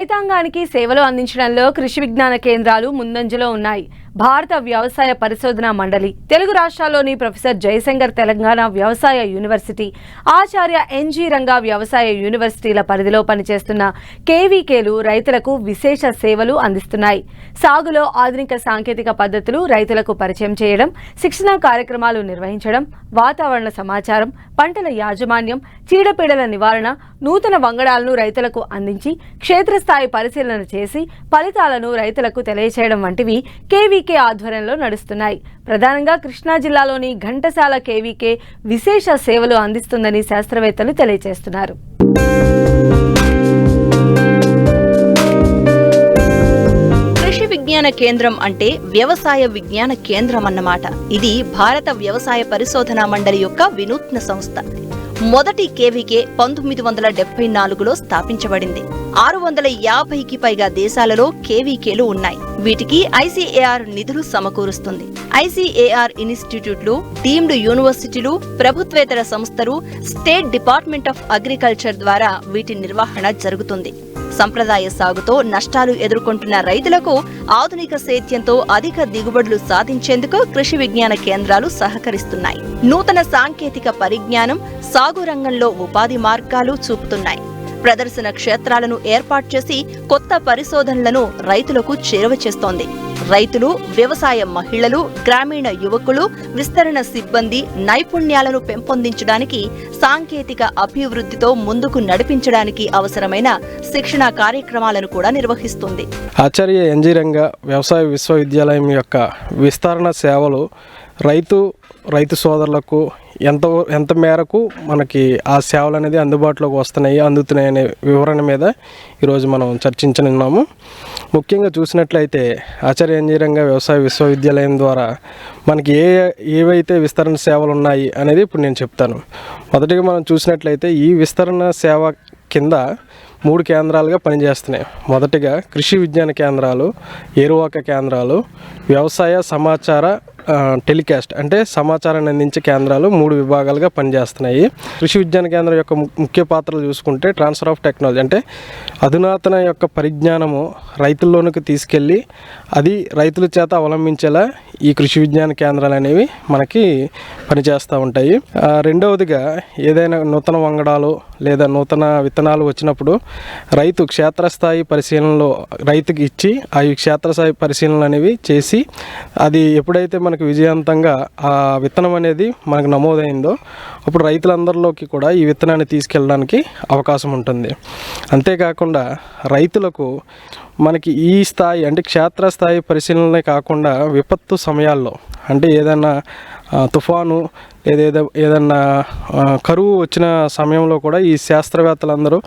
రైతాంగానికి సేవలు అందించడంలో కృషి విజ్ఞాన కేంద్రాలు ముందంజలో ఉన్నాయి. భారత వ్యవసాయ పరిశోధనా మండలి, తెలుగు రాష్ట్రాల్లోని ప్రొఫెసర్ జయశంకర్ తెలంగాణ వ్యవసాయ యూనివర్సిటీ, ఆచార్య ఎన్జీ రంగా వ్యవసాయ యూనివర్సిటీల పరిధిలో పనిచేస్తున్న కేవీకేలు రైతులకు విశేష సేవలు అందిస్తున్నాయి. సాగులో ఆధునిక సాంకేతిక పద్ధతులు రైతులకు పరిచయం చేయడం, శిక్షణా కార్యక్రమాలు నిర్వహించడం, వాతావరణ సమాచారం, పంటల యాజమాన్యం, చీడపీడల నివారణ, నూతన వంగడాలను రైతులకు అందించి క్షేత్రస్థాయి పరిశీలన చేసి ఫలితాలను రైతులకు తెలియచేయడం వంటివి కేవీకే ఆధ్వర్యంలో నడుస్తున్నాయి. ప్రధానంగా కృష్ణా జిల్లాలోని ఘంటసాల కేవీకే విశేష సేవలు అందిస్తుందని శాస్త్రవేత్తలు తెలియజేస్తున్నారు. కృషి విజ్ఞాన కేంద్రం అంటే వ్యవసాయ విజ్ఞాన కేంద్రం అన్నమాట. ఇది భారత వ్యవసాయ పరిశోధనా మండలి యొక్క వినూత్న సంస్థ. మొదటి కేవీకే 1974లో స్థాపించబడింది. 650కి పైగా దేశాలలో కేవీకేలు ఉన్నాయి. వీటికి ఐసీఏఆర్ నిధులు సమకూరుస్తుంది. ఐసీఏఆర్ ఇన్స్టిట్యూట్లు, డీమ్డ్ యూనివర్సిటీలు, ప్రభుత్వేతర సంస్థలు, స్టేట్ డిపార్ట్మెంట్ ఆఫ్ అగ్రికల్చర్ ద్వారా వీటి నిర్వహణ జరుగుతుంది. సంప్రదాయ సాగుతో నష్టాలు ఎదుర్కొంటున్న రైతులకు ఆధునిక సేద్యంతో అధిక దిగుబడులు సాధించేందుకు కృషి విజ్ఞాన కేంద్రాలు సహకరిస్తున్నాయి. నూతన సాంకేతిక పరిజ్ఞానం, సాగు రంగంలో ఉపాధి మార్గాలు చూపుతున్నాయి. ప్రదర్శన క్షేత్రాలను ఏర్పాటు చేసి కొత్త పరిశోధనలను రైతులకు చేరువ చేస్తోంది. రైతులు, వ్యవసాయ మహిళలు, గ్రామీణ యువకులు, విస్తరణ సిబ్బంది నైపుణ్యాలను పెంపొందించడానికి, సాంకేతిక అభివృద్ధితో ముందుకు నడిపించడానికి అవసరమైన శిక్షణా కార్యక్రమాలను కూడా నిర్వహిస్తుంది. ఆచార్య ఎన్జీ రంగా వ్యవసాయ విశ్వవిద్యాలయం యొక్క విస్తరణ సేవలు రైతు సోదరులకు ఎంత మేరకు మనకి ఆ సేవలు అనేది అందుబాటులోకి అందుతున్నాయి అనే వివరణ మీద ఈరోజు మనం చర్చించనున్నాము. ముఖ్యంగా చూసినట్లయితే ఆచార్య ఎన్జీ రంగా వ్యవసాయ విశ్వవిద్యాలయం ద్వారా మనకి ఏవైతే విస్తరణ సేవలు ఉన్నాయి అనేది ఇప్పుడు నేను చెప్తాను. మొదటిగా మనం చూసినట్లయితే ఈ విస్తరణ సేవ కింద 3 కేంద్రాలుగా పనిచేస్తున్నాయి. మొదటిగా కృషి విజ్ఞాన కేంద్రాలు, ఏరువాక కేంద్రాలు, వ్యవసాయ సమాచార టెలికాస్ట్ అంటే సమాచారాన్ని అందించే కేంద్రాలు 3 విభాగాలుగా పనిచేస్తున్నాయి. కృషి విజ్ఞాన కేంద్రం యొక్క ముఖ్య పాత్రలు చూసుకుంటే ట్రాన్స్ఫర్ ఆఫ్ టెక్నాలజీ అంటే అధునాతన యొక్క పరిజ్ఞానము రైతుల్లోనికి తీసుకెళ్ళి అది రైతుల చేత అవలంబించేలా ఈ కృషి విజ్ఞాన కేంద్రాలు అనేవి మనకి పనిచేస్తూ ఉంటాయి. రెండవదిగా ఏదైనా నూతన వంగడాలు లేదా నూతన విత్తనాలు వచ్చినప్పుడు రైతు క్షేత్రస్థాయి పరిశీలనలో రైతుకి ఇచ్చి ఆ క్షేత్రస్థాయి పరిశీలనలు అనేవి చేసి అది ఎప్పుడైతే మనకు విజయవంతంగా ఆ విత్తనం అనేది మనకు నమోదైందో అప్పుడు రైతులందరిలోకి కూడా ఈ విత్తనాన్ని తీసుకెళ్ళడానికి అవకాశం ఉంటుంది. అంతేకాకుండా రైతులకు మనకి ఈ స్థాయి అంటే క్షేత్రస్థాయి పరిశీలనలే కాకుండా విపత్తు సమయాల్లో అంటే ఏదైనా తుఫాను ఏదన్నా కరువు వచ్చిన సమయంలో కూడా ఈ శాస్త్రవేత్తలందరూ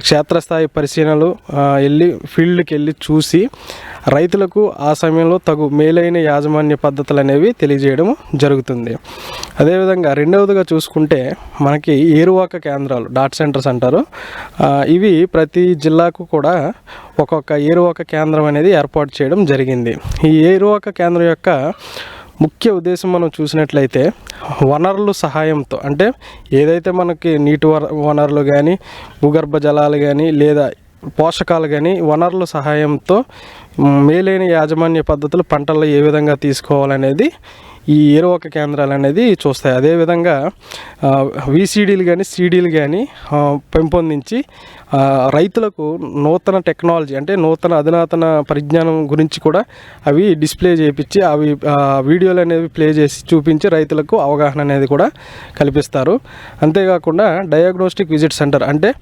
క్షేత్రస్థాయి పరిశీలనలు ఫీల్డ్కి వెళ్ళి చూసి రైతులకు ఆ సమయంలో తగు మేలైన యాజమాన్య పద్ధతులు అనేవి తెలియజేయడం జరుగుతుంది. అదేవిధంగా రెండవదిగా చూసుకుంటే మనకి ఏరువాక కేంద్రాలు, డాట్ సెంటర్స్ అంటారు. ఇవి ప్రతి జిల్లాకు కూడా ఒక్కొక్క ఏరువాక కేంద్రం అనేది ఏర్పాటు చేయడం జరిగింది. ఈ ఏరువాక కేంద్రం యొక్క ముఖ్య ఉద్దేశం మనం చూసినట్లయితే వనరుల సహాయంతో అంటే ఏదైతే మనకి నీటి వనరులు కానీ, భూగర్భ జలాలు కానీ లేదా పోషకాలు కానీ వనరుల సహాయంతో మేలైన యాజమాన్య పద్ధతులు పంటల్లో ఏ విధంగా తీసుకోవాలనేది ఈ ఏరువాక కేంద్రాలు అనేది చూస్తాయి. అదేవిధంగా విసిడీలు కానీ సీడీలు కానీ పెంపొందించి రైతులకు నూతన టెక్నాలజీ అంటే నూతన అధునాతన పరిజ్ఞానం గురించి కూడా అవి డిస్ప్లే చేయించి అవి వీడియోలు అనేవి ప్లే చేసి చూపించి రైతులకు అవగాహన అనేది కూడా కల్పిస్తారు. అంతేకాకుండా డయాగ్నోస్టిక్ విజిట్ సెంటర్ అంటే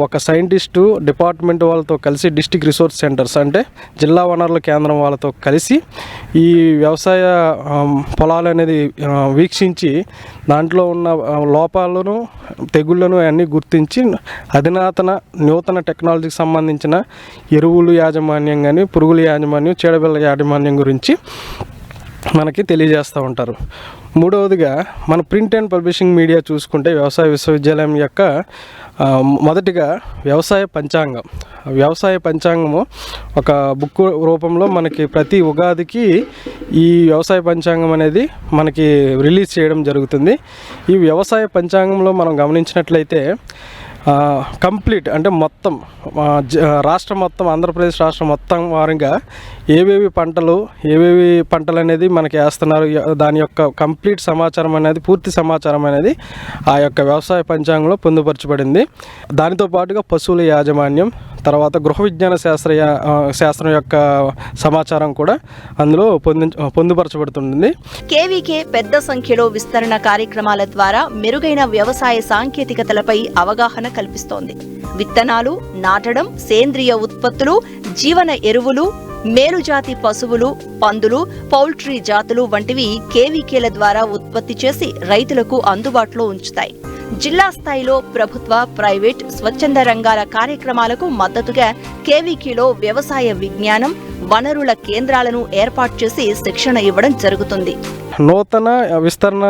ఒక సైంటిస్టు డిపార్ట్మెంట్ వాళ్ళతో కలిసి డిస్ట్రిక్ట్ రిసోర్స్ సెంటర్స్ అంటే జిల్లా వనరుల కేంద్రం వాళ్ళతో కలిసి ఈ వ్యవసాయ పొలాలు అనేది వీక్షించి దాంట్లో ఉన్న లోపాలను, తెగుళ్లను అన్నీ గుర్తించి నూతన టెక్నాలజీకి సంబంధించిన ఎరువులు యాజమాన్యం కానీ, పురుగుల యాజమాన్యం, చీడపిల్ల యాజమాన్యం గురించి మనకి తెలియజేస్తూ ఉంటారు. మూడవదిగా మన ప్రింట్ అండ్ పబ్లిషింగ్ మీడియా చూసుకుంటే వ్యవసాయ విశ్వవిద్యాలయం యొక్క మొదటిగా వ్యవసాయ పంచాంగము ఒక బుక్ రూపంలో మనకి ప్రతి ఉగాదికి ఈ వ్యవసాయ పంచాంగం అనేది మనకి రిలీజ్ చేయడం జరుగుతుంది. ఈ వ్యవసాయ పంచాంగంలో మనం గమనించినట్లయితే కంప్లీట్ అంటే మొత్తం రాష్ట్రం మొత్తం, ఆంధ్రప్రదేశ్ రాష్ట్రం మొత్తం వారంగా ఏవేవి పంటలు అనేది మనకి వేస్తున్నారు, దాని యొక్క కంప్లీట్ సమాచారం అనేది, పూర్తి సమాచారం అనేది ఆ యొక్క వ్యవసాయ పంచాంగంలో పొందుపరచబడింది. దానితో పాటుగా పశువుల యాజమాన్యం, తర్వాత గృహ విజ్ఞాన శాస్త్రం యొక్క సమాచారం కూడా అందులో పొందుపరచబడుతుంది. కేవీకే పెద్ద సంఖ్యలో విస్తరణ కార్యక్రమాల ద్వారా మెరుగైన వ్యవసాయ సాంకేతికతలపై అవగాహన కల్పిస్తోంది. విత్తనాలు నాటడం, సేంద్రియ ఉత్పత్తులు, జీవన ఎరువులు, మేలుజాతి పశువులు, పందులు, పౌల్ట్రీ జాతులు వంటివి కేవీకేల ద్వారా ఉత్పత్తి చేసి రైతులకు అందుబాటులో ఉంచుతాయి. జిల్లా స్థాయిలో ప్రభుత్వ, ప్రైవేట్, స్వచ్ఛంద రంగాల కార్యక్రమాలకు మద్దతుగా కేవీకేలో వ్యవసాయ విజ్ఞానం, వనరుల కేంద్రాలను ఏర్పాటు చేసి శిక్షణ ఇవ్వడం జరుగుతుంది. నూతన విస్తరణ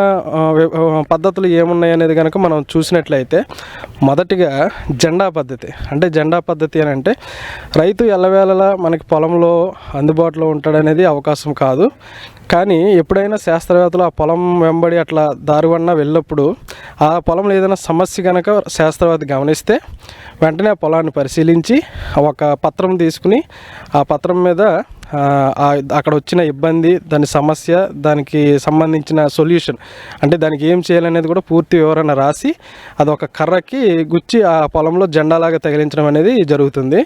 పద్ధతులు ఏమున్నాయి అనేది కనుక మనం చూసినట్లయితే, మొదటిగా జెండా పద్ధతి అని అంటే రైతు ఎల్లవేళలా మనకి పొలంలో అందుబాటులో ఉంటాడనేది అవకాశం కాదు. కానీ ఎప్పుడైనా శాస్త్రవేత్తలు ఆ పొలం వెంబడి అట్లా దారివన్నా వెళ్ళినప్పుడు ఆ పొలంలో ఏదైనా సమస్య కనుక శాస్త్రవేత్త గమనిస్తే వెంటనే ఆ పొలాన్ని పరిశీలించి ఒక పత్రం తీసుకుని ఆ పత్రం మీద అక్కడ వచ్చిన ఇబ్బంది, దాని సమస్య, దానికి సంబంధించిన సొల్యూషన్ అంటే దానికి ఏం చేయాలనేది కూడా పూర్తి వివరణ రాసి అదొక కర్రకి గుచ్చి ఆ పొలంలో జెండాలాగా తగిలించడం అనేది జరుగుతుంది.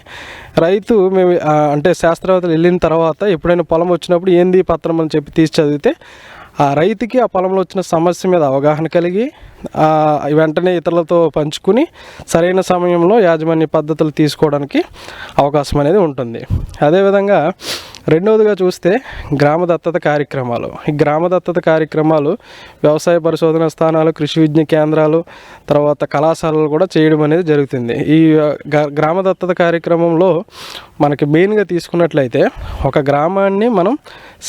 రైతు మేము అంటే శాస్త్రవేత్తలు వెళ్ళిన తర్వాత ఎప్పుడైనా పొలం వచ్చినప్పుడు ఏంది పత్రం అని చెప్పి తీసి చదివితే ఆ రైతుకి ఆ పొలంలో వచ్చిన సమస్య మీద అవగాహన కలిగి వెంటనే ఇతరులతో పంచుకుని సరైన సమయంలో యాజమాన్య పద్ధతులు తీసుకోవడానికి అవకాశం అనేది ఉంటుంది. అదేవిధంగా రెండవదిగా చూస్తే గ్రామ దత్తత కార్యక్రమాలు. ఈ గ్రామ దత్తత కార్యక్రమాలు వ్యవసాయ పరిశోధన స్థానాలు, కృషి విజ్ఞాన కేంద్రాలు, తర్వాత కళాశాలలు కూడా చేయడం అనేది జరుగుతుంది. ఈ గ్రామ దత్తత కార్యక్రమంలో మనకి మెయిన్గా తీసుకున్నట్లయితే ఒక గ్రామాన్ని మనం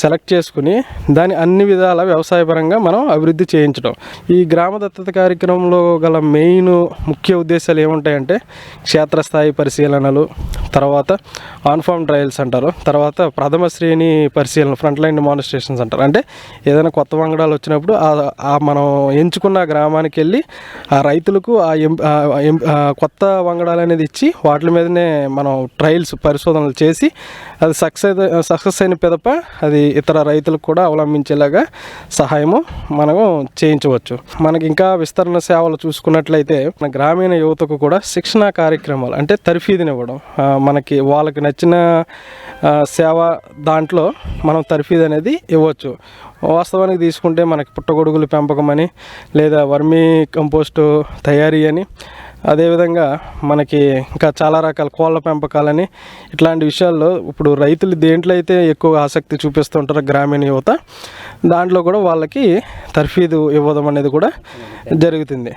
సెలెక్ట్ చేసుకుని దాని అన్ని విధాల వ్యవసాయపరంగా మనం అభివృద్ధి చేయించడం. ఈ గ్రామ దత్తత కార్యక్రమంలో గల ముఖ్య ఉద్దేశాలు ఏముంటాయంటే క్షేత్రస్థాయి పరిశీలనలు, తర్వాత ఆన్ఫార్మ్ ట్రయల్స్ అంటారు, తర్వాత ప్రథమ శ్రేణి పరిశీలన, ఫ్రంట్ లైన్ డెమాన్స్ట్రేషన్స్ అంటారు. అంటే ఏదైనా కొత్త వంగడాలు వచ్చినప్పుడు మనం ఎంచుకున్న గ్రామానికి వెళ్ళి ఆ రైతులకు కొత్త వంగడాలు అనేది ఇచ్చి వాటి మీదనే మనం ట్రయల్స్, పరిశోధనలు చేసి అది సక్సెస్ అయిన పిదప అది ఇతర రైతులకు కూడా అవలంబించేలాగా సహాయము మనము చేయించవచ్చు. మనకి ఇంకా విస్తరణ సేవలు చూసుకున్నట్లయితే మన గ్రామీణ యువతకు కూడా శిక్షణా కార్యక్రమాలు అంటే తర్ఫీదునివ్వడం, మనకి వాళ్ళకి నచ్చిన సేవ దాంట్లో మనం తర్ఫీదు అనేది ఇవ్వచ్చు. వాస్తవానికి తీసుకుంటే మనకి పుట్టగొడుగులు పెంపకం అని, లేదా వర్మీ కంపోస్టు తయారీ అని, అదేవిధంగా మనకి ఇంకా చాలా రకాల కోళ్ళ పెంపకాలని, ఇట్లాంటి విషయాల్లో ఇప్పుడు రైతులు దేంట్లో అయితే ఎక్కువ ఆసక్తి చూపిస్తుంటారో గ్రామీణ యువత, దాంట్లో కూడా వాళ్ళకి తర్ఫీదు ఇవ్వడం అనేది కూడా జరుగుతుంది.